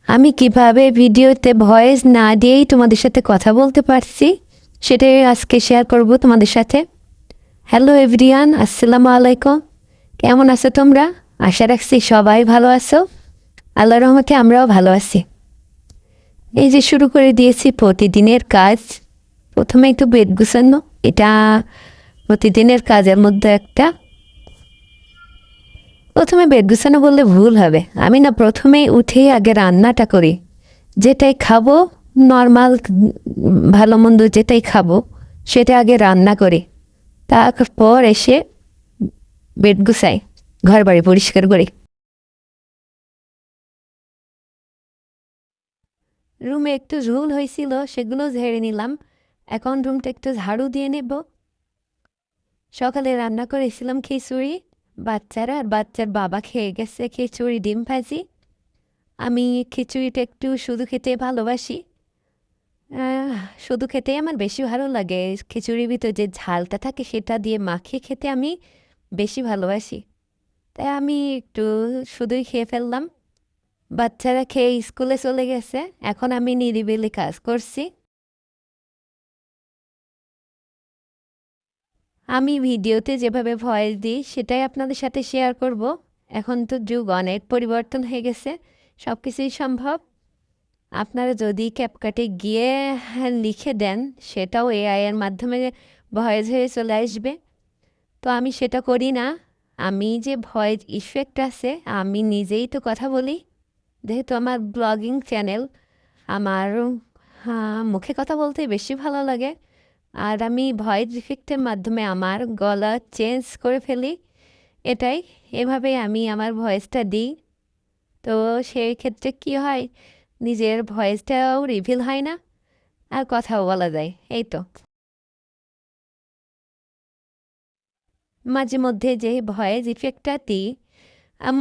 আমি কিভাবে ভিডিওতে ভয়েস না দিয়েই তোমাদের সাথে কথা বলতে পারছি সেটাই আজকে শেয়ার করব তোমাদের সাথে। হ্যালো এভরিওয়ান, আসসালামু আলাইকুম। কেমন আছো তোমরা? আশা রাখছি সবাই ভালো আছো। আল্লাহর রহমতে আমরাও ভালো আছি। এই যে শুরু করে দিয়েছি প্রতিদিনের কাজ। প্রথমে একটু বেড গুছানো, এটা প্রতিদিনের কাজের মধ্যে একটা। প্রথমে বেড গুছানো বললে ভুল হবে, আমি না প্রথমেই উঠেই আগে রান্নাটা করি। যেটাই খাবো, নর্মাল ভালো মন্দ যেটাই খাবো সেটা আগে রান্না করি, তারপর এসে বেড গুছাই, ঘর বাড়ি পরিষ্কার করি। রুমে একটু ঝুল হয়েছিল, সেগুলো ঝেড়ে নিলাম। এখন রুমটা একটু ঝাড়ু দিয়ে নেব। সকালে রান্না করেছিলাম খিচুড়ি। বাচ্চারা আর বাচ্চার বাবা খেয়ে গেছে খিচুড়ি ডিম ভাজি। আমি খিচুড়িটা একটু শুধু খেতে ভালোবাসি। শুধু খেতেই আমার বেশি ভালো লাগে। খিচুড়ির ভিতর যে ঝালটা থাকে সেটা দিয়ে মাখিয়ে খেতে আমি বেশি ভালোবাসি। তাই আমি একটু শুধুই খেয়ে ফেললাম। বাচ্চারা খেয়ে স্কুলে চলে গেছে, এখন আমি নিরিবিলি কাজ করছি। আমি ভিডিওতে যেভাবে ভয়েস দিই সেটাই আপনাদের সাথে শেয়ার করব। এখন তো যুগ অনেক পরিবর্তন হয়ে গেছে, সব কিছুই সম্ভব। আপনারা যদি ক্যাপকাটে গিয়ে লিখে দেন, সেটাও এআই এর মাধ্যমে ভয়েস হয়ে চলে আসবে। তো আমি সেটা করি না। আমি যে ভয়েস ইফেক্ট আছে, আমি নিজেই তো কথা বলি। যেহেতু আমার ব্লগিং চ্যানেল, আমার মুখে কথা বলতে বেশি ভালো লাগে। আর আমি ভয়েস ইফেক্টের মাধ্যমে আমার গলা চেঞ্জ করে ফেলি। এটাই, এভাবেই আমি আমার ভয়েসটা দিই। তো সেই ক্ষেত্রে কী হয়, নিজের ভয়েসটাও রিভিল হয় না, আর কথাও বলা যায়। এই তো, মাঝে মধ্যে যে ভয়েস ইফেক্টটা দিই,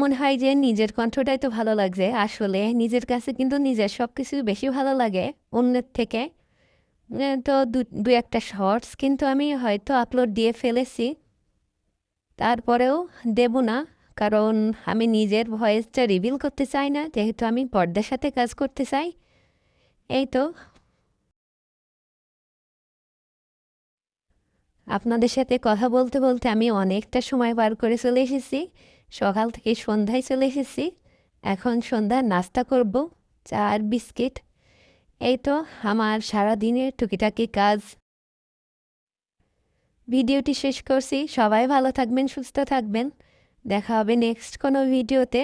মনে হয় যে নিজের কণ্ঠটাই তো ভালো লাগছে। আসলে নিজের কাছে কিন্তু নিজের সব কিছু বেশি ভালো লাগে অন্যের থেকে। তো দু একটা শর্টস কিন্তু আমি হয়তো আপলোড দিয়ে ফেলেছি, তারপরেও দেব না। কারণ আমি নিজের ভয়েসটা রিভিল করতে চাই না, যেহেতু আমি পর্দার সাথে কাজ করতে চাই। এই তো, আপনাদের সাথে কথা বলতে বলতে আমি অনেকটা সময় পার করে চলে এসেছি। সকাল থেকে সন্ধ্যায় চলে এসেছি। এখন সন্ধ্যার নাস্তা করব, চা আর বিস্কিট। এই তো আমার সারাদিনের টুকিটাকি কাজ। ভিডিওটি শেষ করছি। সবাই ভালো থাকবেন, সুস্থ থাকবেন। দেখা হবে নেক্সট কোনো ভিডিওতে।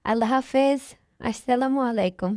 আল্লাহ হাফেজ। আসসালামু আলাইকুম।